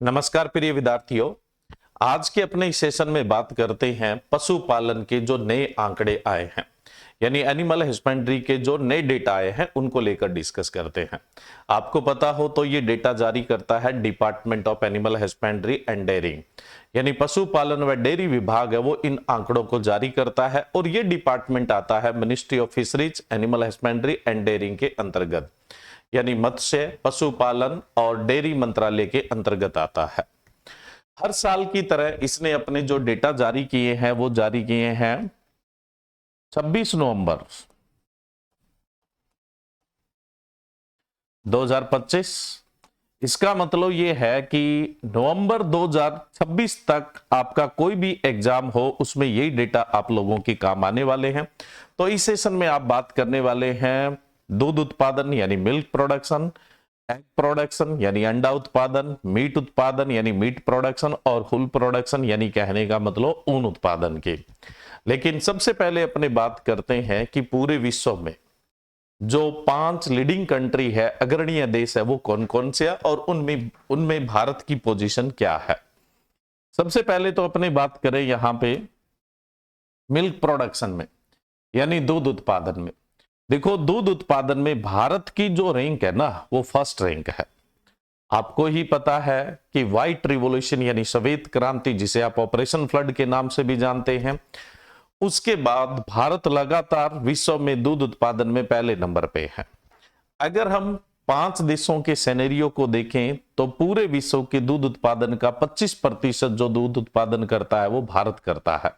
नमस्कार प्रिय विद्यार्थियों। आज के अपने इस सेशन में बात करते हैं पशुपालन के जो नए आंकड़े आए हैं, यानी एनिमल हस्बेंड्री के जो नए डेटा आए हैं उनको लेकर डिस्कस करते हैं। आपको पता हो तो ये डेटा जारी करता है department of animal husbandry and dairying, यानी पशुपालन व डेयरी विभाग है वो इन आंकड़ों को जारी करता है और ये डिपार्टमेंट आता है ministry of fisheries, animal husbandry and dairying के अंतर्गत, यानी मत्स्य, पशुपालन और डेयरी मंत्रालय के अंतर्गत आता है। हर साल की तरह इसने अपने जो डेटा जारी किए हैं वो जारी किए हैं 26 नवंबर 2025। इसका मतलब ये है कि नवंबर 2026 तक आपका कोई भी एग्जाम हो उसमें यही डेटा आप लोगों के काम आने वाले हैं। तो इस सेशन में आप बात करने वाले हैं दूध उत्पादन यानी मिल्क प्रोडक्शन, एग प्रोडक्शन यानी अंडा उत्पादन, मीट उत्पादन यानी मीट प्रोडक्शन और वूल प्रोडक्शन यानी कहने का मतलब ऊन उत्पादन के। लेकिन सबसे पहले अपने बात करते हैं कि पूरे विश्व में जो 5 लीडिंग कंट्री है, अग्रणीय देश है, वो कौन कौन से है और उनमें भारत की पोजीशन क्या है। सबसे पहले तो अपने बात करें यहां पे मिल्क प्रोडक्शन में यानी दूध उत्पादन में। देखो, दूध उत्पादन में भारत की जो रैंक है ना वो फर्स्ट रैंक है। आपको ही पता है कि व्हाइट रिवॉल्यूशन यानी श्वेत क्रांति, जिसे आप ऑपरेशन फ्लड के नाम से भी जानते हैं, उसके बाद भारत लगातार विश्व में दूध उत्पादन में पहले नंबर पे है। अगर हम 5 देशों के सिनेरियो को देखें तो पूरे विश्व के दूध उत्पादन का 25% जो दूध उत्पादन करता है वो भारत करता है,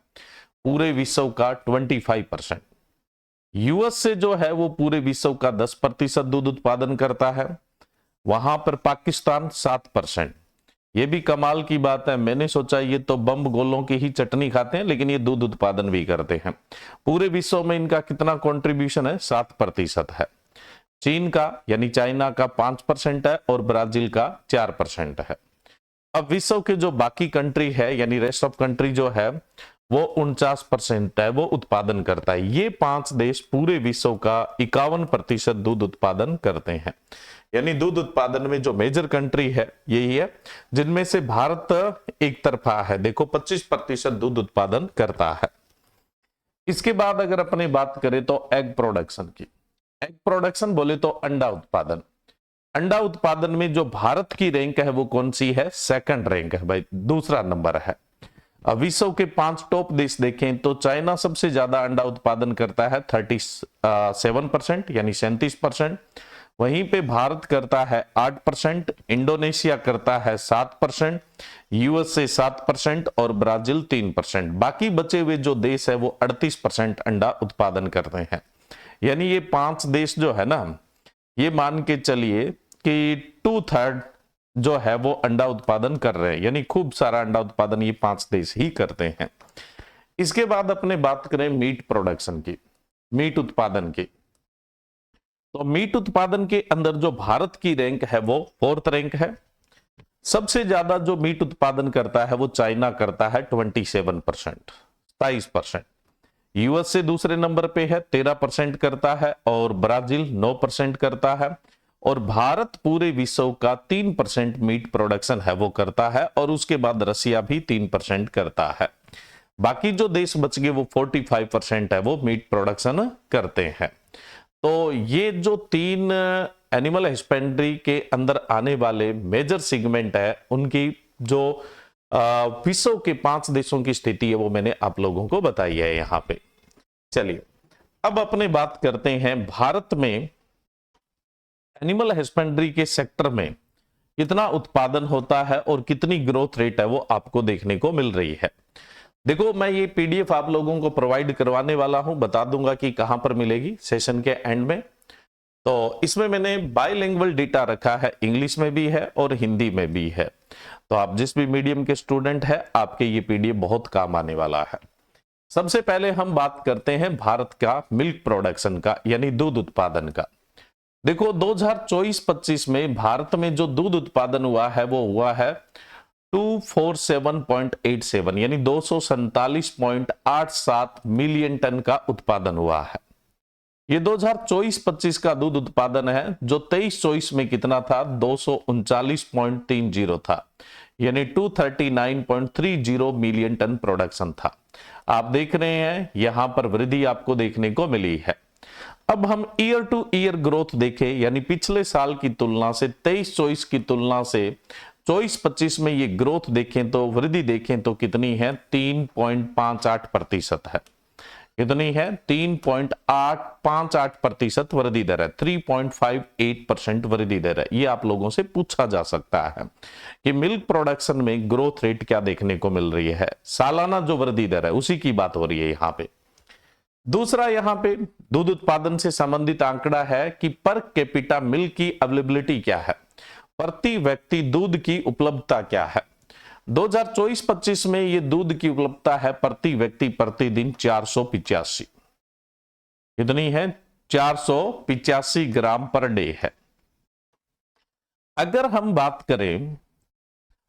पूरे विश्व का 25%। यूएस से जो है वो पूरे विश्व का 10% दूध उत्पादन करता है, वहां पर पाकिस्तान 7%। ये भी कमाल की बात है, मैंने सोचा ये तो बम गोलों की ही चटनी खाते हैं, लेकिन ये दूध उत्पादन भी करते हैं। पूरे विश्व में इनका कितना कंट्रीब्यूशन है? 7% है। चीन का यानी चाइना का 5% है और ब्राजील का 4% है। अब विश्व के जो बाकी कंट्री है यानी रेस्ट ऑफ कंट्री जो है वो 49% है, वो उत्पादन करता है। ये 5 देश पूरे विश्व का 51% दूध उत्पादन करते हैं। यानी दूध उत्पादन में जो मेजर कंट्री है यही है, जिनमें से भारत एक तरफा है। देखो, 25% दूध उत्पादन करता है। इसके बाद अगर अपने बात करें तो एग प्रोडक्शन की, एग प्रोडक्शन बोले तो अंडा उत्पादन। अंडा उत्पादन में जो भारत की रैंक है वो कौन सी है? सेकंड रैंक है भाई, दूसरा नंबर है। अब विश्व के 5 टॉप देश देखें तो चाइना सबसे ज्यादा अंडा उत्पादन करता है 37% यानी 37%। वहीं पे भारत करता है 8%, इंडोनेशिया करता है 7%, यूएसए 7% और ब्राजील 3%। बाकी बचे हुए जो देश है वो 38% अंडा उत्पादन करते हैं। यानी ये 5 देश जो है ना, ये मान के चलिए कि 2/3 जो है वो अंडा उत्पादन कर रहे हैं, यानी खूब सारा अंडा उत्पादन ये 5 देश ही करते हैं। इसके बाद अपने बात करें मीट प्रोडक्शन की, मीट उत्पादन की, तो मीट उत्पादन के अंदर जो भारत की रैंक है वो 4th रैंक है। सबसे ज्यादा जो मीट उत्पादन करता है वो चाइना करता है 27%, 27%। यूएसए दूसरे नंबर पे है, 13% करता है और ब्राजील 9% करता है। और भारत पूरे विश्व का 3% मीट प्रोडक्शन है वो करता है और उसके बाद रसिया भी 3% करता है। बाकी जो देश बच गए वो 45% है वो मीट प्रोडक्शन करते हैं। तो ये जो 3 एनिमल हस्बेंड्री के अंदर आने वाले मेजर सेगमेंट है, उनकी जो विश्व के 5 देशों की स्थिति है वो मैंने आप लोगों को बताई है यहां पे। चलिए अब अपने बात करते हैं भारत में एनिमल हस्बेंड्री के सेक्टर में कितना उत्पादन होता है और कितनी ग्रोथ रेट है वो आपको देखने को मिल रही है। देखो, मैं ये पीडीएफ आप लोगों को प्रोवाइड करवाने वाला हूं, बता दूंगा कि कहां पर मिलेगी सेशन के एंड में। तो इसमें मैंने बाइलिंगुअल डेटा रखा है, इंग्लिश में भी है और हिंदी में भी है। तो आप जिस भी मीडियम के स्टूडेंट है, आपके ये पीडीएफ बहुत काम आने वाला है। सबसे पहले हम बात करते हैं भारत का मिल्क प्रोडक्शन का यानी दूध उत्पादन का। देखो, 2024-25 में भारत में जो दूध उत्पादन हुआ है वो हुआ है 247.87 यानी 247.87 मिलियन टन का उत्पादन हुआ है। ये 2024-25 का दूध उत्पादन है, जो 23-24 में कितना था? 239.30 था। यानी 239.30 मिलियन टन प्रोडक्शन था। आप देख रहे हैं यहां पर वृद्धि आपको देखने को मिली है। अब हम ईयर टू ईयर ग्रोथ देखें, यानी पिछले साल की तुलना से 23-24 की तुलना से 24-25 में ये ग्रोथ देखें तो वृद्धि देखें तो कितनी है, 3.58% है। कितनी है, 3.858% वृद्धि दर है, 3.58% वृद्धि दर है। ये आप लोगों से पूछा जा सकता है कि मिल्क प्रोडक्शन में ग्रोथ रेट क्या देखने को मिल रही है। सालाना जो वृद्धि दर है उसी की बात हो रही है यहां पे। दूसरा यहां पे दूध उत्पादन से संबंधित आंकड़ा है कि पर कैपिटा मिल्क की अवेलेबिलिटी क्या है, प्रति व्यक्ति दूध की उपलब्धता क्या है। 2024-25 में ये दूध की उपलब्धता है प्रति व्यक्ति प्रतिदिन 485। कितनी है, 485 ग्राम पर डे है। अगर हम बात करें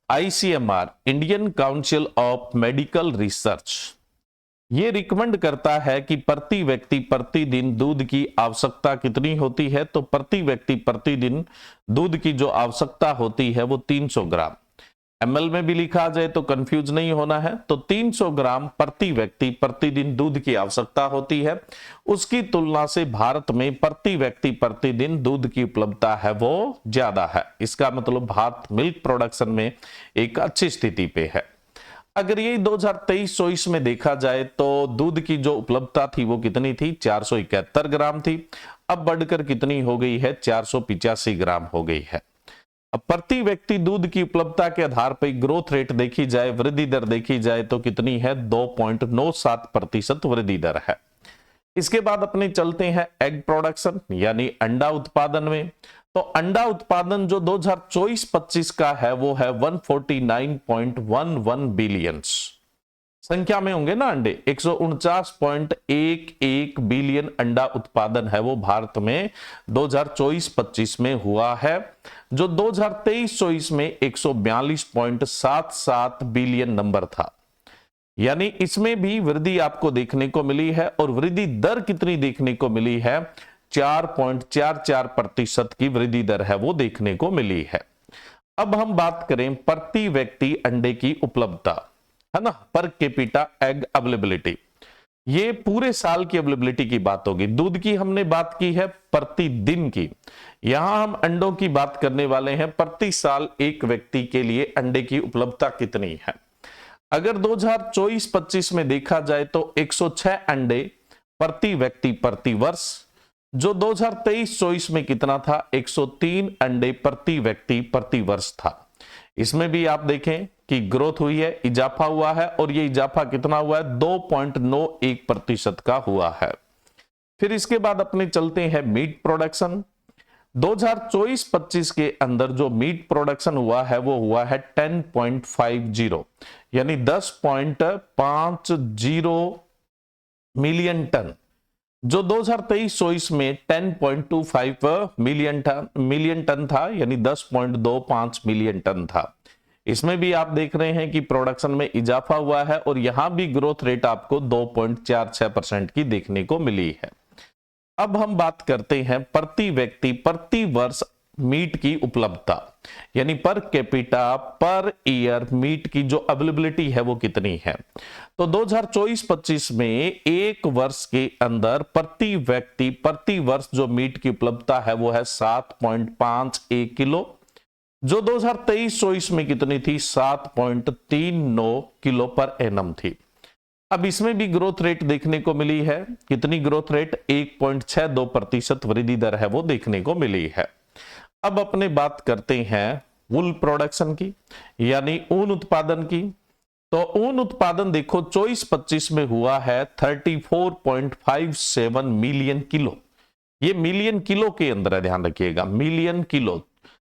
ICMR, Indian council of medical research, ये रिकमेंड करता है कि प्रति व्यक्ति प्रतिदिन दूध की आवश्यकता कितनी होती है, तो प्रति व्यक्ति प्रतिदिन दूध की जो आवश्यकता होती है वो 300 ग्राम। ml में भी लिखा जाए तो कंफ्यूज नहीं होना है, तो 300 ग्राम प्रति व्यक्ति प्रतिदिन दूध की आवश्यकता होती है। उसकी तुलना से भारत में प्रति व्यक्ति प्रतिदिन दूध की उपलब्धता है वो ज्यादा है। इसका मतलब भारत मिल्क प्रोडक्शन में एक अच्छी स्थिति पे है। अगर ये 2023-24 में देखा जाए तो दूध की जो उपलब्धता थी वो कितनी थी, 471 ग्राम थी। अब बढ़कर कितनी हो गई है, 485 ग्राम हो गई है। अब प्रति व्यक्ति दूध की उपलब्धता के आधार पर ग्रोथ रेट देखी जाए, वृद्धि दर देखी जाए तो कितनी है, 2.97% वृद्धि दर है। इसके बाद अपने चलते हैं एग प्रोडक्शन यानी अंडा उत्पादन में। तो अंडा उत्पादन जो 2024-25 का है वो है 149.11 बिलियंस संख्या में होंगे ना अंडे, 149.11 बिलियन अंडा उत्पादन है वो भारत में 2024-25 में हुआ है, जो 2023-24 में 142.77 बिलियन नंबर था। यानी इसमें भी वृद्धि आपको देखने को मिली है, और वृद्धि दर कितनी देखने को मिली है, 4.44% की वृद्धि दर है वो देखने को मिली है। अब हम बात करें प्रति व्यक्ति अंडे की उपलब्धता, है ना, पर कैपिटा एग अवेलेबिलिटी। ये पूरे साल की अवेलेबिलिटी की बात होगी। दूध की हमने बात की है प्रतिदिन की, यहां हम अंडों की बात करने वाले हैं प्रति साल एक व्यक्ति के लिए अंडे की उपलब्धता कितनी है। अगर 2024-25 में देखा जाए तो 106 अंडे प्रति व्यक्ति प्रति वर्ष, जो 2023-24 में कितना था, 103 अंडे प्रति व्यक्ति प्रति वर्ष था। इसमें भी आप देखें कि ग्रोथ हुई है, इजाफा हुआ है, और ये इजाफा कितना हुआ है, 2.91% का हुआ है। फिर इसके बाद अपने चलते हैं मीट प्रोडक्शन। 2024-25 के अंदर जो मीट प्रोडक्शन हुआ है वो हुआ है 10.50 यानी 10.50 मिलियन टन, जो 2023-24 में 10.25 मिलियन टन था, यानी 10.25 मिलियन टन था। इसमें भी आप देख रहे हैं कि प्रोडक्शन में इजाफा हुआ है, और यहां भी ग्रोथ रेट आपको 2.46% की देखने को मिली है। अब हम बात करते हैं प्रति व्यक्ति प्रति वर्ष मीट की उपलब्धता, यानी per capita per year meet की जो अवेलेबिलिटी है वो कितनी है। तो 2024-25 में एक वर्ष के अंदर प्रति व्यक्ति प्रति वर्ष जो मीट की उपलब्धता है वो है 7.51 किलो, जो 2023-24 में कितनी थी, 7.39 किलो पर एनम थी। अब इसमें भी ग्रोथ रेट देखने को मिली है, कितनी ग्रोथ रेट, 1.62% वृद्धि दर है वो देखने को मिली है। अब अपने बात करते हैं वूल प्रोडक्शन की, यानी ऊन उत्पादन की। तो ऊन उत्पादन देखो 24-25 में हुआ है 34.57 मिलियन किलो। ये मिलियन किलो के अंदर है, ध्यान रखिएगा, मिलियन किलो,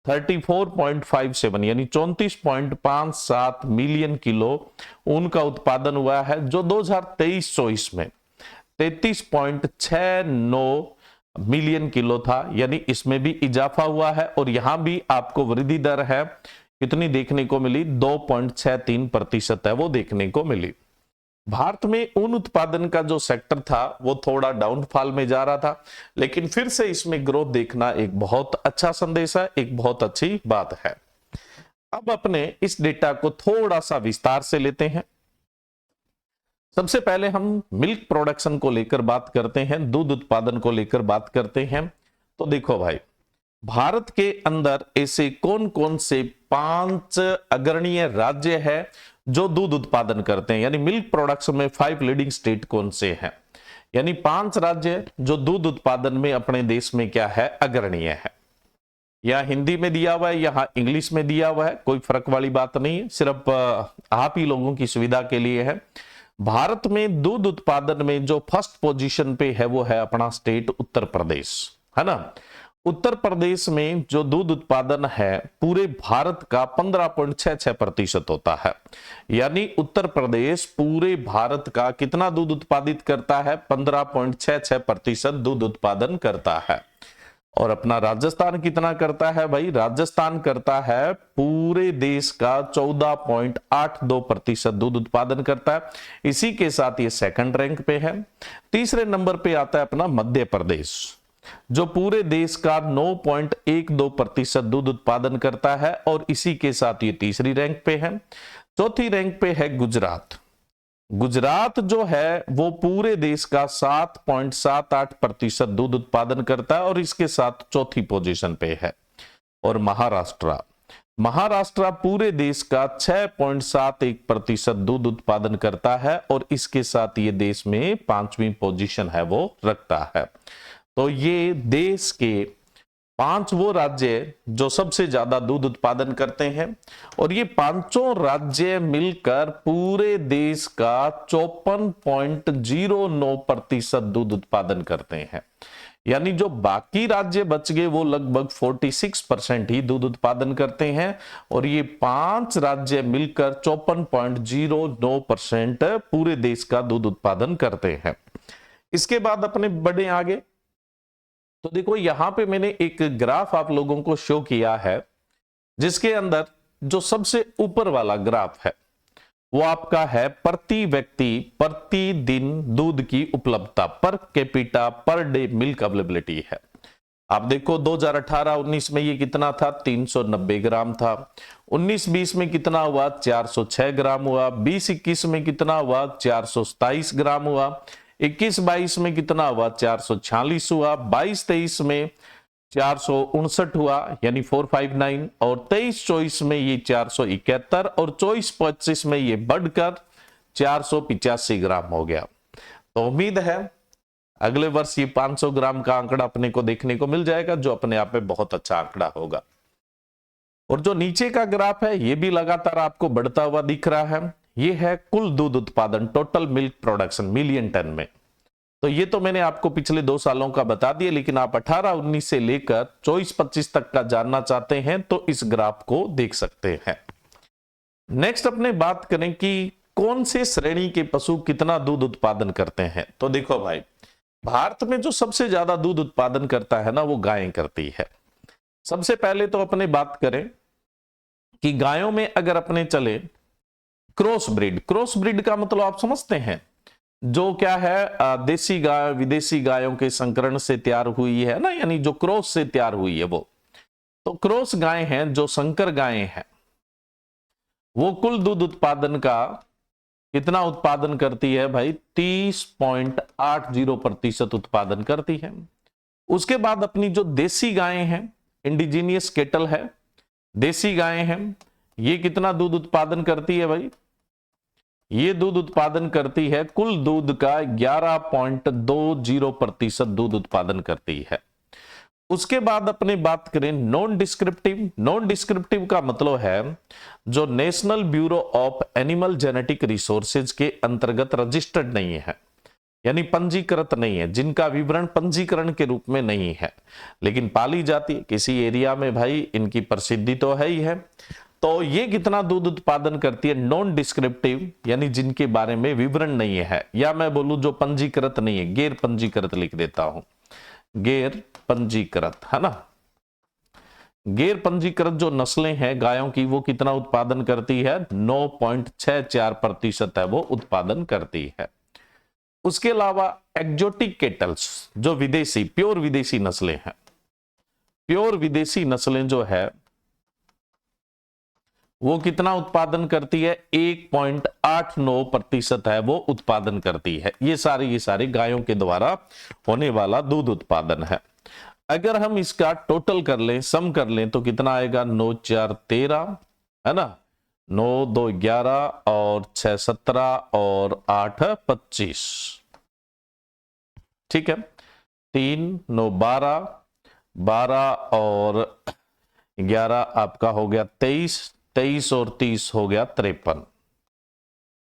34.57 यानी 34.57 मिलियन किलो ऊन का उत्पादन हुआ है, जो 2023-24 में 33.69 मिलियन किलो था। यानी इसमें भी इजाफा हुआ है, और यहां भी आपको वृद्धि दर है कितनी देखने को मिली, 2.63% है वो देखने को मिली। भारत में ऊन उत्पादन का जो सेक्टर था वो थोड़ा डाउनफॉल में जा रहा था, लेकिन फिर से इसमें ग्रोथ देखना एक बहुत अच्छा संदेश है, एक बहुत अच्छी बात है। अब अपने इस डेटा को थोड़ा सा विस्तार से लेते हैं। सबसे पहले हम मिल्क प्रोडक्शन को लेकर बात करते हैं, दूध उत्पादन को लेकर बात करते हैं। तो देखो भाई, भारत के अंदर ऐसे कौन कौन से 5 अग्रणीय राज्य है जो दूध उत्पादन करते हैं, यानी मिल्क प्रोडक्शन में 5 लीडिंग स्टेट कौन से हैं, यानी 5 राज्य जो दूध उत्पादन में अपने देश में क्या है, अग्रणीय है। या हिंदी में दिया हुआ है, यहाँ इंग्लिश में दिया हुआ है, कोई फर्क वाली बात नहीं है, सिर्फ आप ही लोगों की सुविधा के लिए है। भारत में दूध उत्पादन में जो फर्स्ट पोजीशन पे है वो है अपना स्टेट उत्तर प्रदेश, है ना। उत्तर प्रदेश में जो दूध उत्पादन है पूरे भारत का 15.66% होता है, यानी उत्तर प्रदेश पूरे भारत का कितना दूध उत्पादित करता है, 15.66% दूध उत्पादन करता है। और अपना राजस्थान कितना करता है भाई, राजस्थान करता है पूरे देश का 14.82% दूध उत्पादन करता है। इसी के साथ ये सेकंड रैंक पे है। तीसरे नंबर पे आता है अपना मध्य प्रदेश, जो पूरे देश का 9.12% दूध उत्पादन करता है और इसी के साथ ये तीसरी रैंक पे है। चौथी रैंक पे है गुजरात। गुजरात जो है वो पूरे देश का 7.78% दूध उत्पादन करता है और इसके साथ चौथी पोजीशन पे है। और महाराष्ट्र पूरे देश का 6.71% दूध उत्पादन करता है और इसके साथ ये देश में 5वीं पोजीशन है वो रखता है। तो ये देश के 5 वो राज्य जो सबसे ज्यादा दूध उत्पादन करते हैं और ये 5 राज्य मिलकर पूरे देश का 54.09% दूध उत्पादन करते हैं। यानी जो बाकी राज्य बच गए वो लगभग 46% ही दूध उत्पादन करते हैं और ये 5 राज्य मिलकर 54.09% पूरे देश का दूध उत्पादन करते हैं। इसके बाद अपने बढ़े आगे, तो देखो यहां पे मैंने एक ग्राफ आप लोगों को शो किया है, जिसके अंदर जो सबसे ऊपर वाला ग्राफ है वो आपका है प्रति व्यक्ति प्रतिदिन दूध की उपलब्धता, per capita per day milk availability है। आप देखो 2018-19 में ये कितना था, 390 ग्राम था। 19-20 में कितना हुआ, 406 ग्राम हुआ। 20-21 में कितना हुआ, 427 ग्राम हुआ। 21-22 में कितना हुआ, 446 हुआ। 22-23 में 459 हुआ, यानी 459। और 23-24 में ये 471 और 24-25 में ये बढ़कर 485 ग्राम हो गया। तो उम्मीद है अगले वर्ष ये 500 ग्राम का आंकड़ा अपने को देखने को मिल जाएगा, जो अपने आप में बहुत अच्छा आंकड़ा होगा। और जो नीचे का ग्राफ है ये भी लगातार आपको बढ़ता हुआ दिख रहा है। ये है कुल दूध उत्पादन, total milk production million ton में। तो ये तो मैंने आपको पिछले 2 सालों का बता दिया, लेकिन आप 18-19 से लेकर 24-25 तक का जानना चाहते हैं तो इस ग्राफ को देख सकते हैं। नेक्स्ट अपने बात करें कि कौन से श्रेणी के पशु कितना दूध उत्पादन करते हैं। तो देखो भाई, भारत में जो सबसे ज्यादा दूध उत्पादन करता है ना वो गायें करती है। सबसे पहले तो अपने बात करें कि गायों में अगर अपने चले क्रॉस ब्रीड का मतलब आप समझते हैं, जो क्या है देसी गाय विदेशी गायों के संकरण से तैयार हुई है ना, यानी जो क्रॉस से तैयार हुई है वो। तो क्रॉस गायें हैं, जो संकर गायें हैं, वो कुल दूध उत्पादन का कितना उत्पादन करती है भाई, 30.80% उत्पादन करती है। उसके बाद अपनी जो देसी गायें हैं, इंडिजीनियस केटल है, देसी गायें हैं, ये कितना दूध उत्पादन करती है भाई, ये दूध उत्पादन करती है कुल दूध का 11.20% दूध उत्पादन करती है। उसके बाद अपने बात करें नॉन डिस्क्रिप्टिव का मतलब है जो national bureau of animal genetic resources के अंतर्गत रजिस्टर्ड नहीं है, यानी पंजीकृत नहीं है, जिनका विवरण पंजीकरण के रूप में नहीं है लेकिन पाली जाती है किसी एरिया में, भाई इनकी प्रसिद्धि तो है ही है। तो ये कितना दूध उत्पादन करती है, नॉन डिस्क्रिप्टिव, यानी जिनके बारे में विवरण नहीं है, या मैं बोलूं जो पंजीकृत नहीं है, गैर पंजीकृत लिख देता हूं, गैर पंजीकृत, है ना। गैर पंजीकृत जो नस्लें हैं गायों की, वो कितना उत्पादन करती है, 9.64% है वो उत्पादन करती है। उसके अलावा एक्जोटिक केटल्स, जो विदेशी प्योर विदेशी नस्लें हैं, प्योर विदेशी नस्लें जो है वो कितना उत्पादन करती है? 1.89% है वो उत्पादन करती है। ये सारी गायों के द्वारा होने वाला दूध उत्पादन है। अगर हम इसका टोटल कर लें, सम कर लें, तो कितना आएगा? 9 4 13 है ना, 9 2 11 और 6 17 और 8 25। ठीक है, 3 9 12, 12 और 11 आपका हो गया 23, 23 और 30 हो गया 53।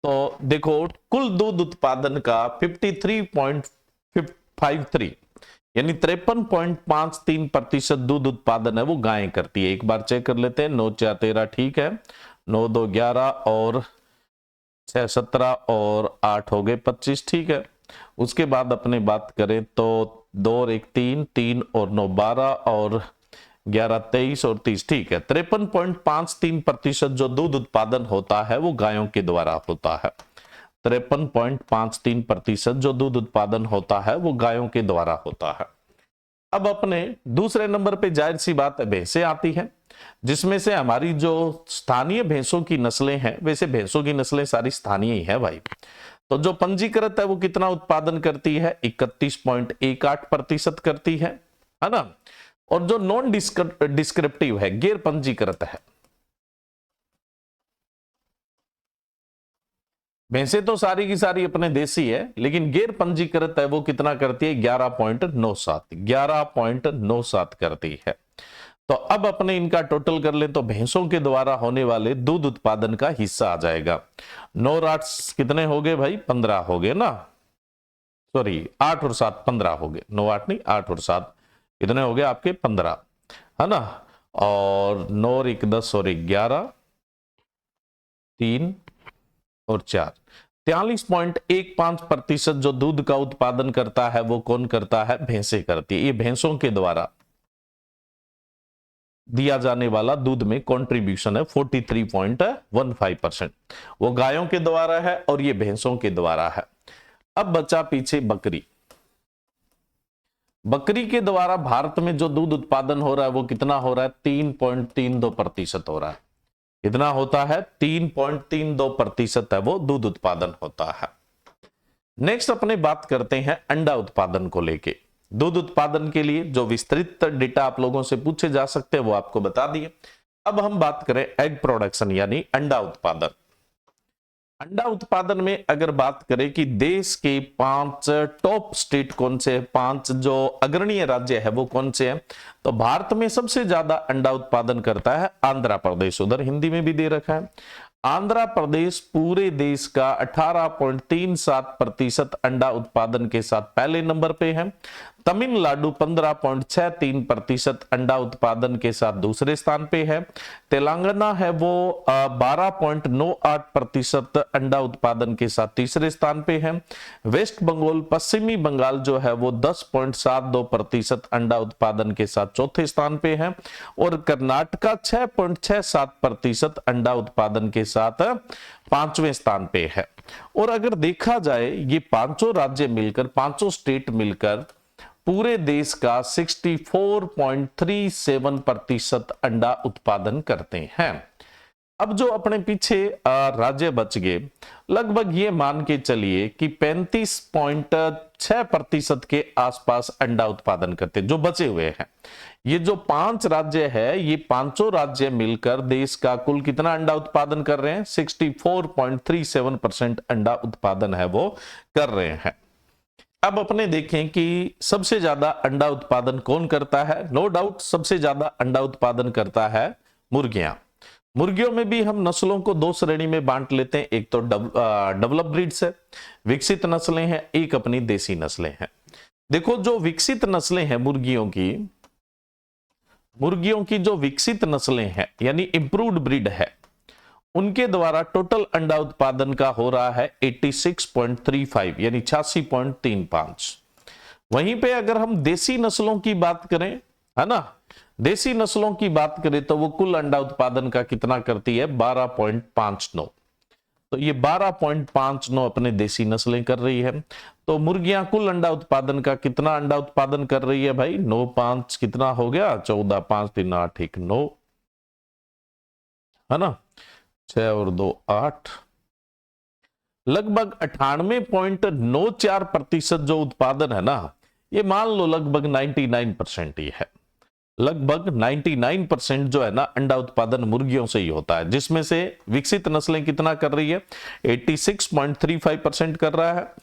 तो देखो कुल दूध उत्पादन का 53.53 यानी 53.53% दूध उत्पादन है वो गायें करती है। एक बार चेक कर लेते हैं। 9 4 13 ठीक है, 9 2 11 और 6 17 और 8 हो गए 25। ठीक है, उसके बाद अपने बात करें तो 2 और 1 3, 3 और 9 12 और 11 23 और 30। ठीक है, 53.53% जो दूध उत्पादन होता है वो गायों के द्वारा होता है। 53.53% जो दूध उत्पादन होता है वो गायों के द्वारा होता है। अब अपने दूसरे नंबर पे जाहिर सी बात है भैंसें आती हैं, जिसमें से हमारी जो स्थानीय भैंसों की नस्लें हैं, वैसे भैंसों की नस्लें सारी स्थानीय ही है भाई। तो जो पंजीकृत है वो कितना उत्पादन करती है? 31.18% करती है ना। और जो नॉन डिस्क्रिप्टिव है, गैर पंजीकृत है, भैंसे तो सारी की सारी अपने देसी है, लेकिन गैर पंजीकृत है वो कितना करती है? 11.97 करती है। तो अब अपने इनका टोटल कर ले तो भैंसों के द्वारा होने वाले दूध उत्पादन का हिस्सा आ जाएगा। 9 और 8 कितने हो गए भाई? 15 हो गए ना, सॉरी 8 और 7 15 हो गए, 9 8 नहीं, 8 और 7 कितने हो गए आपके? 15 है ना। और 9 और 1 10 और 11, 3 और 4, 43.15% जो दूध का उत्पादन करता है वो कौन करता है? भैंसे करती है। ये भैंसों के द्वारा दिया जाने वाला दूध में कंट्रीब्यूशन है 43.15%। वो गायों के द्वारा है और ये भैंसों के द्वारा है। अब बचा पीछे बकरी। बकरी के द्वारा भारत में जो दूध उत्पादन हो रहा है वो कितना हो रहा है? 3.32% हो रहा है। कितना होता है? 3.32% है वो दूध उत्पादन होता है। नेक्स्ट अपने बात करते हैं अंडा उत्पादन को लेके। दूध उत्पादन के लिए जो विस्तृत डेटा आप लोगों से पूछे जा सकते हैं वो आपको बता दिए। अब हम बात करें एग प्रोडक्शन यानी अंडा उत्पादन। अंडा उत्पादन में अगर बात करें कि देश के 5 टॉप स्टेट कौन से, 5 जो अग्रणीय राज्य है वो कौन से हैं, तो भारत में सबसे ज्यादा अंडा उत्पादन करता है आंध्र प्रदेश। उधर हिंदी में भी दे रखा है। आंध्र प्रदेश पूरे देश का 18.37% अंडा उत्पादन के साथ पहले नंबर पे है। तमिलनाडु 15.63% अंडा उत्पादन के साथ दूसरे स्थान पे है। तेलंगाना है वो 12.98% अंडा उत्पादन के साथ तीसरे स्थान पे है। वेस्ट बंगाल, पश्चिमी बंगाल जो है वो 10.72% अंडा उत्पादन के साथ चौथे स्थान पे है। और कर्नाटका 6.67% अंडा उत्पादन के साथ 5वें स्थान पे है। और अगर देखा जाए ये पांचों राज्य मिलकर, पांचों स्टेट मिलकर पूरे देश का 64.37% अंडा उत्पादन करते हैं। अब जो अपने पीछे राज्य बच गए, लगभग ये मान के चलिए कि 35.6% के आसपास अंडा उत्पादन करते, जो बचे हुए हैं। ये जो 5 राज्य है, ये पांचों राज्य मिलकर देश का कुल कितना अंडा उत्पादन कर रहे हैं? 64.37% अंडा उत्पादन है वो कर रहे हैं। अब अपने देखें कि सबसे ज्यादा अंडा उत्पादन कौन करता है? नो डाउट सबसे ज्यादा अंडा उत्पादन करता है मुर्गियां। मुर्गियों में भी हम नस्लों को 2 श्रेणी में बांट लेते हैं। एक तो डेवलप ब्रीड्स है, विकसित नस्लें हैं, एक अपनी देसी नस्लें हैं। देखो जो विकसित नस्लें हैं मुर्गियों की जो विकसित नस्लें हैं यानी इंप्रूव्ड ब्रीड है, उनके द्वारा टोटल अंडा उत्पादन का हो रहा है 86.35 यानी 86.35। वहीं पे अगर हम देसी नस्लों की बात करें, है ना, देसी नस्लों की बात करें तो वो कुल अंडा उत्पादन का कितना करती है? 12.59। तो ये 12.59 अपने देसी नस्लें कर रही है। तो मुर्गियां कुल अंडा उत्पादन का कितना अंडा उत्पादन कर रही है भाई? 9 5 कितना हो गया? 14 5 3 8 1 9, है ना, 6 और 2 8, लगभग 98.94% जो उत्पादन है ना, ये मान लो लगभग 99% ही है। लगभग 99% जो है ना अंडा उत्पादन मुर्गियों से ही होता है, जिसमें से विकसित नस्लें कितना कर रही है, 86.35% कर रहा है,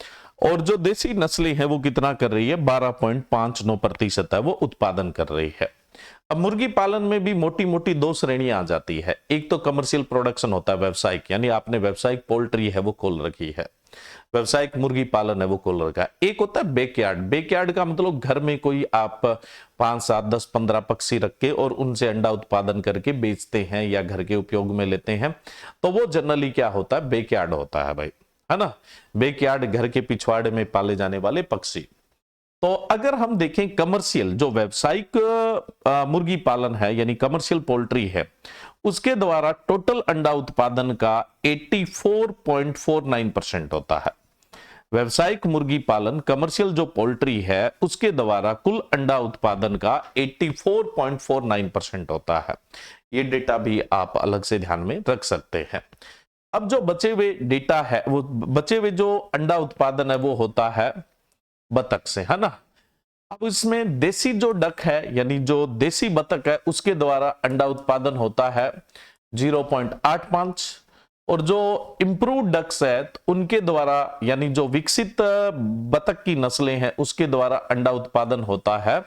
और जो देसी नस्लें हैं वो कितना कर रही है, 12.59% है वो उत्पादन कर रही है। अब मुर्गी पालन में भी मोटी मोटी दो श्रेणियां आ जाती है। एक तो कमर्शियल प्रोडक्शन होता है, व्यवसायिक, यानी आपने व्यवसायिक पोल्ट्री है वो खोल रखी है, व्यवसायिक मुर्गी पालन है वो खोल रखा है। एक होता है बैकयार्ड। बैकयार्ड का मतलब घर में कोई आप 5 7 10 15 पक्षी रख के और उनसे अंडा उत्पादन करके बेचते हैं या घर के उपयोग में लेते हैं, तो वो जनरली क्या होता है, बैकयार्ड होता है भाई, है ना। बैकयार्ड, घर के पिछवाड़े में पाले जाने वाले पक्षी। तो अगर हम देखें कमर्शियल जो व्यावसायिक मुर्गी पालन है यानी कमर्शियल पोल्ट्री है, उसके द्वारा टोटल अंडा उत्पादन का 84.49% होता है। व्यावसायिक मुर्गी पालन कमर्शियल जो पोल्ट्री है उसके द्वारा कुल अंडा उत्पादन का 84.49% होता है। ये डेटा भी आप अलग से ध्यान में रख सकते हैं। अब जो बचे हुए डेटा है, वो बचे हुए जो अंडा उत्पादन है वो होता है बतख से, है ना। अब इसमें देसी जो डक है यानी जो देसी बतख है उसके द्वारा अंडा उत्पादन होता है 0.85, और जो इंप्रूव्ड डक्स है तो उनके द्वारा यानी जो विकसित बतख की नस्लें हैं उसके द्वारा अंडा उत्पादन होता है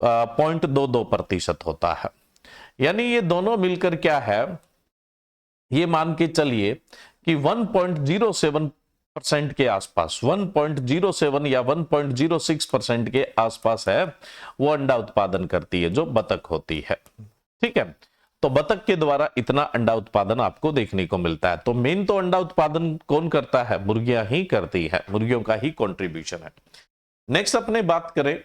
0.22% होता है। यानी ये दोनों मिलकर क्या है, ये मान के चलिए कि 1.07% के आसपास, 1.07 या 1.06% के आसपास है वो अंडा उत्पादन करती है जो बतख होती है। ठीक है, तो बतख के द्वारा इतना अंडा उत्पादन आपको देखने को मिलता है। तो मेन तो अंडा उत्पादन कौन करता है, मुर्गियां ही करती है, मुर्गियों का ही कंट्रीब्यूशन है। नेक्स्ट अपने बात करें,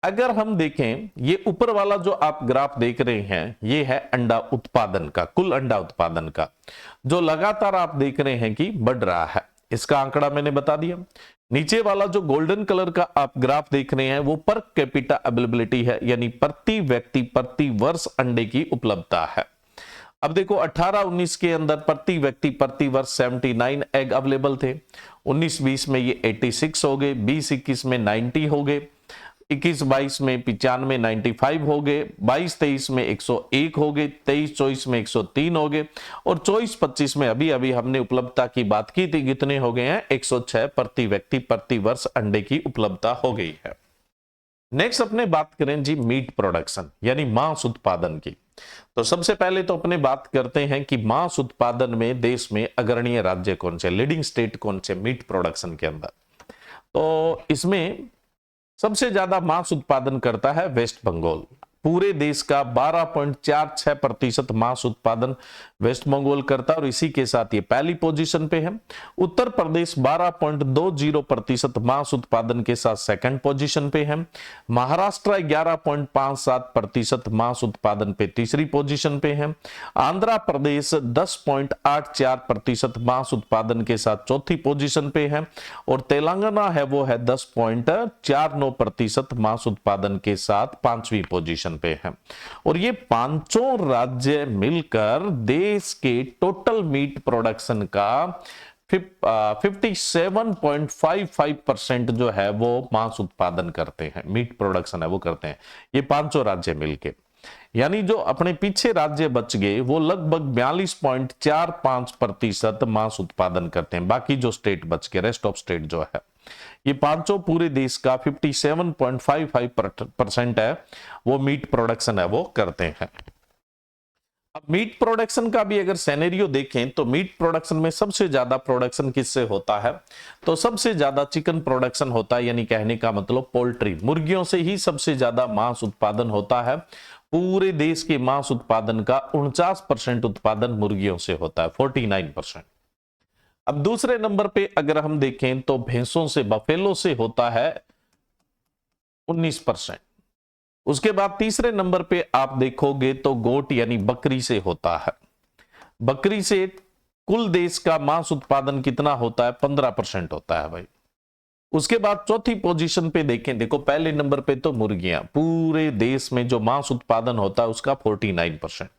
अगर हम देखें ये ऊपर वाला जो आप ग्राफ देख रहे हैं ये है अंडा उत्पादन का, कुल अंडा उत्पादन का, जो लगातार आप देख रहे हैं कि बढ़ रहा है। इसका आंकड़ा मैंने बता दिया। नीचे वाला जो गोल्डन कलर का आप ग्राफ देख रहे हैं वो पर कैपिटा अवेलेबिलिटी है, यानी प्रति व्यक्ति प्रति वर्ष अंडे की उपलब्धता है। अब देखो 18-19 के अंदर प्रति व्यक्ति प्रति वर्ष 79 एग अवेलेबल थे, 19-20 में ये 86 हो गए, 20-21 में 90 हो गए, 21-22 में 95 95 हो गए, 22-23 में 101 हो गए, 23-24 में 103 हो गए, और 24-25 में अभी अभी हमने उपलब्धता की बात की थी, कितने हो गए हैं, 106 प्रति व्यक्ति प्रति वर्ष अंडे की उपलब्धता हो गई है। नेक्स्ट अपने बात करें जी मीट प्रोडक्शन यानी मांस उत्पादन की। तो सबसे पहले तो अपने बात करते हैं कि मांस उत्पादन में देश में अग्रणीय राज्य कौन से, लीडिंग स्टेट कौन से मीट प्रोडक्शन के अंदर। तो इसमें सबसे ज्यादा मांस उत्पादन करता है वेस्ट बंगाल। पूरे देश का 12.46% मांस उत्पादन वेस्ट बंगाल करता है और इसी के साथ ये पहली पोजीशन पे है। उत्तर प्रदेश 12.20% मांस उत्पादन के साथ सेकंड पोजीशन पे है। महाराष्ट्र 11.57% मांस उत्पादन पे तीसरी पोजीशन पे है। आंध्र प्रदेश 10.84% मांस उत्पादन के साथ चौथी पोजीशन पे है, और तेलंगाना है वो है 10.49% मांस उत्पादन के साथ पांचवी पोजीशन पे है। और ये पांचों राज्य मिलकर देश के टोटल मीट प्रोडक्शन का 57.55% जो है वो मांस उत्पादन करते हैं, मीट प्रोडक्शन है वो करते हैं ये पांचों राज्य मिलके। यानी जो अपने पीछे राज्य बच गए वो लगभग 42.45% मांस उत्पादन करते हैं। बाकी जो स्टेट बच गए, रेस्ट ऑफ स्टेट जो है, ये पांचों पूरे देश का 57.55% है वो मीट प्रोडक्शन है वो करते हैं। अब मीट प्रोडक्शन का भी अगर सिनेरियो देखें तो मीट प्रोडक्शन में सबसे ज्यादा प्रोडक्शन किससे होता है, तो सबसे ज्यादा चिकन प्रोडक्शन होता है, यानी कहने का मतलब पोल्ट्री, मुर्गियों से ही सबसे ज्यादा मांस उत्पादन होता है। पूरे देश के मांस उत्पादन का 49% उत्पादन मुर्गियों से होता है, 49%। अब दूसरे नंबर पे अगर हम देखें तो भैंसों से, बफेलो से होता है 19%। उसके बाद तीसरे नंबर पे आप देखोगे तो गोट यानी बकरी से होता है। बकरी से कुल देश का मांस उत्पादन कितना होता है, 15% होता है भाई। उसके बाद चौथी पोजीशन पे देखें, देखो पहले नंबर पे तो मुर्गियां, पूरे देश में जो मांस उत्पादन होता है उसका 49%।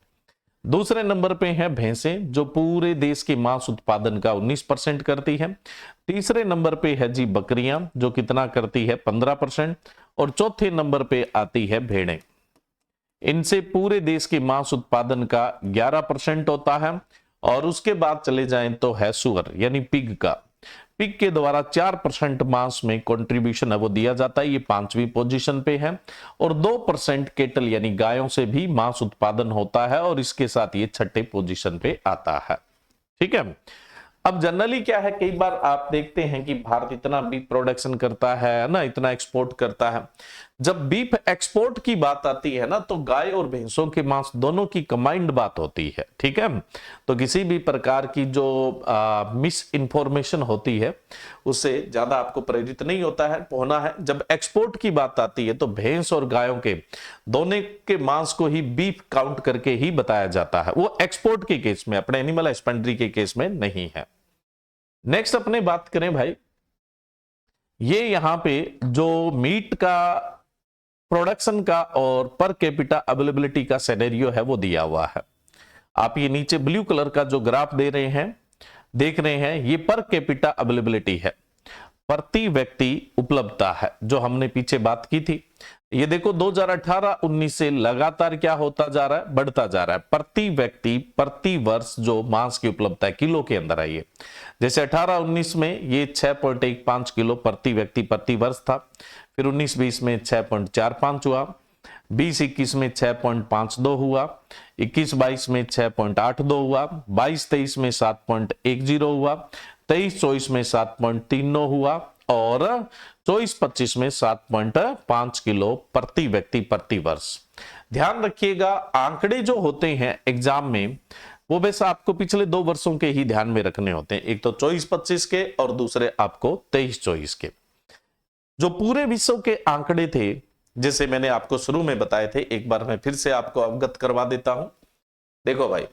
दूसरे नंबर पे है भैंसें, जो पूरे देश के मांस उत्पादन का 19% करती है। तीसरे नंबर पे है जी बकरियां, जो कितना करती है 15%। और चौथे नंबर पे आती है भेड़ें, इनसे पूरे देश के मांस उत्पादन का 11% होता है। और उसके बाद चले जाएं तो है सुअर यानी पिग का, पिग के द्वारा 4% मांस में कंट्रीब्यूशन है वो दिया जाता है, ये 5वीं पोजीशन पे है। और 2% केटल यानी गायों से भी मांस उत्पादन होता है, और इसके साथ ये 6ठे पोजीशन पे आता है। ठीक है। अब जनरली क्या है, कई बार आप देखते हैं कि भारत इतना बीफ प्रोडक्शन करता है ना, इतना एक्सपोर्ट करता है। जब बीफ एक्सपोर्ट की बात आती है ना, तो गाय और भैंसों के मांस दोनों की कंबाइंड बात होती है। ठीक है। तो किसी भी प्रकार की जो मिस इंफॉर्मेशन होती है उससे ज्यादा आपको प्रेरित नहीं होना है। जब एक्सपोर्ट की बात आती है तो भैंस और गायों के दोनों के मांस को ही बीफ काउंट करके ही बताया जाता है, वो एक्सपोर्ट के केस में, अपने एनिमल हस्बेंड्री के केस में नहीं है। नेक्स्ट अपने बात करें भाई, ये यहां पे जो मीट का प्रोडक्शन का और पर कैपिटा अवेलेबिलिटी का सिनेरियो है वो दिया हुआ है। आप ये नीचे ब्लू कलर का जो ग्राफ देख रहे हैं, ये पर कैपिटा अवेलेबिलिटी है, प्रति व्यक्ति उपलब्धता है, जो हमने पीछे बात की थी। ये देखो 2018-19 से लगातार क्या होता जा रहा है, बढ़ता जा रहा है। प्रति व्यक्ति प्रति वर्ष जो मांस की उपलब्धता है किलो के अंदर आई है, जैसे 18-19 में ये 6.15 किलो प्रति व्यक्ति प्रति वर्ष था, फिर 19-20 में 6.45 हुआ, 20-21 में 6.52 हुआ, 21-22 में 6.82 हुआ, 22-23 में 7.10 हुआ, 23-24 में 7.39 हुआ, और 24-25 में 7.5 किलो प्रति व्यक्ति प्रति वर्ष। ध्यान रखिएगा, आंकड़े जो होते हैं एग्जाम में वो वैसे आपको पिछले 2 वर्षों के ही ध्यान में रखने होते हैं, एक तो 24-25 के और दूसरे आपको 23-24 के। जो पूरे विश्व के आंकड़े थे, जैसे मैंने आपको शुरू में बताए थे, एक बार मैं फिर से आपको अवगत करवा देता हूं। देखो भाई,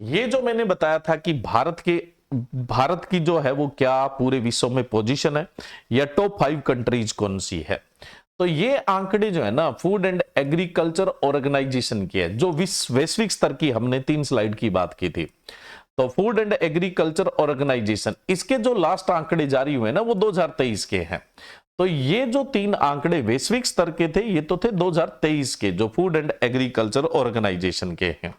ये जो मैंने बताया था कि भारत की जो है वो क्या पूरे विश्व में पोजीशन है या टॉप 5 कंट्रीज कौन सी है, तो ये आंकड़े जो है ना फूड एंड एग्रीकल्चर ऑर्गेनाइजेशन की है, जो वैश्विक स्तर की हमने 3 स्लाइड की बात की थी। तो फूड एंड एग्रीकल्चर ऑर्गेनाइजेशन, इसके जो लास्ट आंकड़े जारी हुए ना वो 2023 के हैं। तो ये जो 3 आंकड़े वैश्विक स्तर के थे, ये तो थे 2023 के, जो फूड एंड एग्रीकल्चर ऑर्गेनाइजेशन के हैं।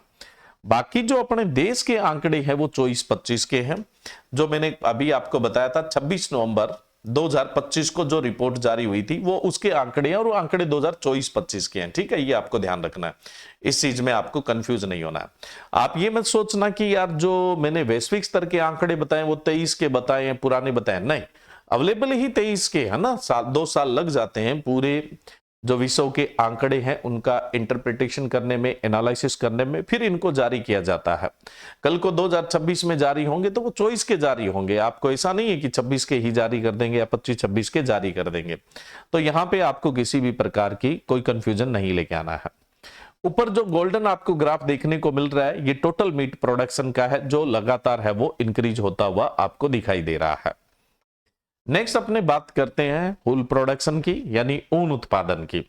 बाकी जो अपने देश के आंकड़े हैं वो 24-25 के हैं, जो मैंने अभी आपको बताया था 26 नवंबर 2025 को जो रिपोर्ट जारी हुई थी वो उसके आंकड़े हैं, और वो आंकड़े 2024-25 के हैं। ठीक है, ये आपको ध्यान रखना है, इस चीज में आपको कंफ्यूज नहीं होना है। आप ये मत सोचना कि यार जो मैंने वैश्विक स्तर के आंकड़े बताए वो 23 के बताए हैं, पुराने बताए, नहीं, अवेलेबल ही 23 के है ना। 2 साल लग जाते हैं पूरे जो विश्व के आंकड़े हैं उनका इंटरप्रिटेशन करने में, एनालिसिस करने में, फिर इनको जारी किया जाता है। कल को 2026 में जारी होंगे तो वो 24 के जारी होंगे, आपको ऐसा नहीं है कि 26 के ही जारी कर देंगे या 25-26 के जारी कर देंगे। तो यहां पे आपको किसी भी प्रकार की कोई कंफ्यूजन नहीं लेके आना है। ऊपर जो गोल्डन आपको ग्राफ देखने को मिल रहा है, ये टोटल मीट प्रोडक्शन का है, जो लगातार है वो इंक्रीज होता हुआ आपको दिखाई दे रहा है। नेक्स्ट अपने बात करते हैं वूल प्रोडक्शन की, यानी ऊन उत्पादन की।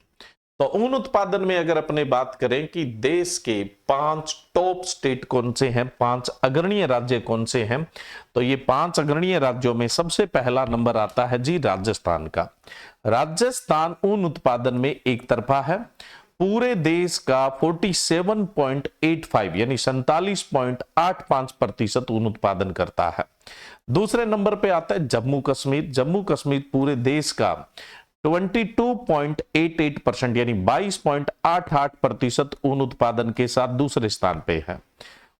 तो ऊन उत्पादन में अगर अपने बात करें कि देश के 5 टॉप स्टेट कौन से हैं, 5 अग्रणीय राज्य कौन से हैं, तो ये 5 अग्रणीय राज्यों में सबसे पहला नंबर आता है जी राजस्थान का। राजस्थान ऊन उत्पादन में एक तरफा है, पूरे देश का 47.85 यानी 47.85% ऊन उत्पादन करता है। दूसरे नंबर पे आता है जम्मू कश्मीर। जम्मू कश्मीर पूरे देश का 22.88% यानी 22.88% ऊन उत्पादन के साथ दूसरे स्थान पे है।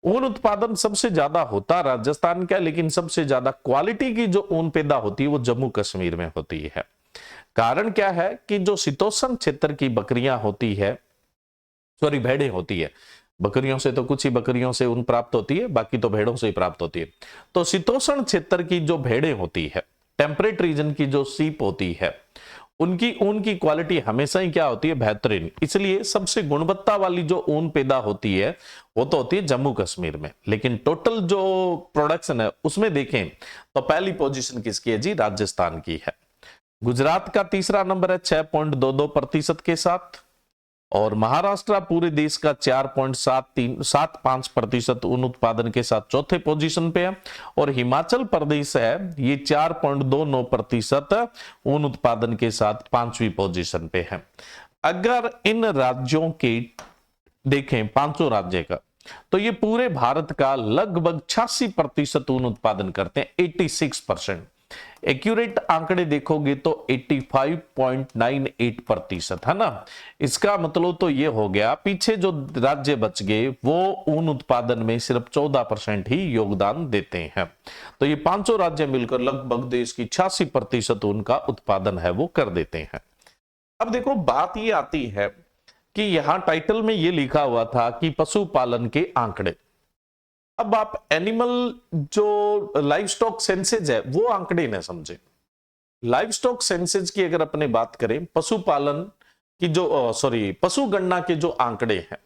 ऊन उत्पादन सबसे ज्यादा होता राजस्थान का, लेकिन सबसे ज्यादा क्वालिटी की जो ऊन पैदा होती है वो जम्मू कश्मीर में होती है। कारण क्या है कि जो शीतोष्ण क्षेत्र की बकरियां होती है, सॉरी भेड़ें होती है, बकरियों से तो कुछ ही बकरियों से ऊन प्राप्त होती है, बाकी तो भेड़ों से ही प्राप्त होती है। तो शीतोष्ण क्षेत्र की जो भेड़ें होती है, टेम्परेट रीजन की जो सीप होती है, उनकी ऊन की क्वालिटी हमेशा ही क्या होती है, बेहतरीन। इसलिए सबसे गुणवत्ता वाली जो ऊन पैदा होती है वो तो होती है जम्मू कश्मीर में। लेकिन टोटल जो प्रोडक्शन है उसमें देखें तो पहली पोजीशन किसकी है जी, राजस्थान की है। गुजरात का तीसरा नंबर है 6.22% के साथ, और महाराष्ट्र पूरे देश का 4.75% ऊन उत्पादन के साथ चौथे पोजीशन पे है, और हिमाचल प्रदेश है ये 4.29% ऊन उत्पादन के साथ 5वीं पोजीशन पे है। अगर इन राज्यों के देखें, 500 राज्य का, तो ये पूरे भारत का लगभग 86% ऊन उत्पादन करते हैं, 86%। एक्यूरेट आंकड़े देखोगे तो 85.98% है ना। इसका मतलब तो ये हो गया, पीछे जो राज्य बच गए वो ऊन उत्पादन में सिर्फ 14% ही योगदान देते हैं। तो ये 500 राज्य मिलकर लगभग देश की 86% ऊन का उत्पादन है वो कर देते हैं। अब देखो बात ये आती है कि यहां टाइटल में ये लिखा हुआ था कि पशुपालन के आंकड़े। अब आप एनिमल जो लाइव स्टॉक सेंसेज है वो आंकड़े न समझे। लाइव स्टॉक सेंसेज की अगर अपने बात करें, पशुपालन की जो पशु गणना के जो आंकड़े हैं,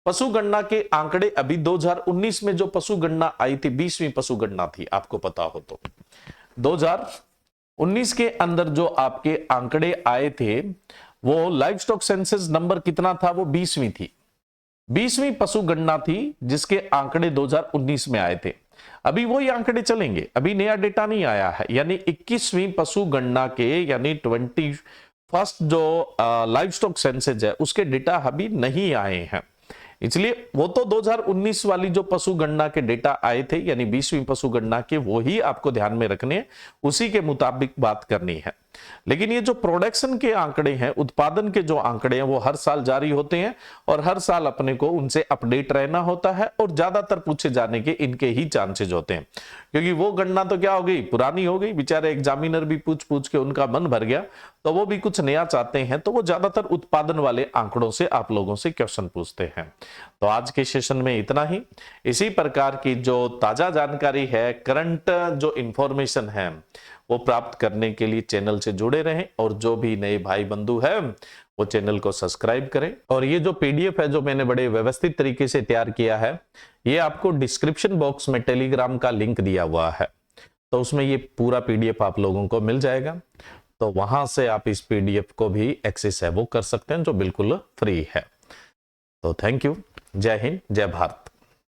पशु गणना के आंकड़े अभी 2019 में जो पशु गणना आई थी, 20वीं पशु गणना थी, आपको पता हो तो 2019 के अंदर जो आपके आंकड़े आए थे वो लाइव स्टॉक सेंसस नंबर कितना था, वो 20वीं थी, 20वीं पशु गणना थी जिसके आंकड़े 2019 में आए थे। अभी वही आंकड़े चलेंगे, अभी नया डेटा नहीं आया है, यानी 21वीं पशु गणना के यानी 21st जो लाइव स्टॉक सेंसस है उसके डेटा अभी नहीं आए हैं। इसलिए वो तो 2019 वाली जो पशु गणना के डेटा आए थे यानी 20वीं पशु गणना के, वो ही आपको ध्यान में रखने हैं, उसी के मुताबिक बात करनी है। लेकिन ये जो प्रोडक्शन के आंकड़े हैं, उत्पादन के जो आंकड़े हैं, वो हर साल जारी होते हैं और हर साल अपने को उनसे अपडेट रहना होता है, और ज्यादातर पूछे जाने के इनके ही चांसेस होते हैं, क्योंकि वो गणना तो क्या हो गई, पुरानी हो गई, बेचारे एग्जामिनर भी पूछ पूछ के उनका मन भर गया, तो वो भी कुछ नया चाहते हैं, तो वो ज्यादातर उत्पादन वाले आंकड़ों से आप लोगों से क्वेश्चन पूछते हैं। तो आज के सेशन में इतना ही। इसी प्रकार की जो ताजा जानकारी है, करंट जो इंफॉर्मेशन है, वो प्राप्त करने के लिए चैनल से जुड़े रहें, और जो भी नए भाई बंधु हैं वो चैनल को सब्सक्राइब करें। और ये जो पीडीएफ है जो मैंने बड़े व्यवस्थित तरीके से तैयार किया है, ये आपको डिस्क्रिप्शन बॉक्स में टेलीग्राम का लिंक दिया हुआ है, तो उसमें ये पूरा पीडीएफ आप लोगों को मिल जाएगा, तो वहां से आप इस पीडीएफ को भी एक्सेस है वो कर सकते हैं, जो बिल्कुल फ्री है। तो थैंक यू, जय हिंद, जय भारत।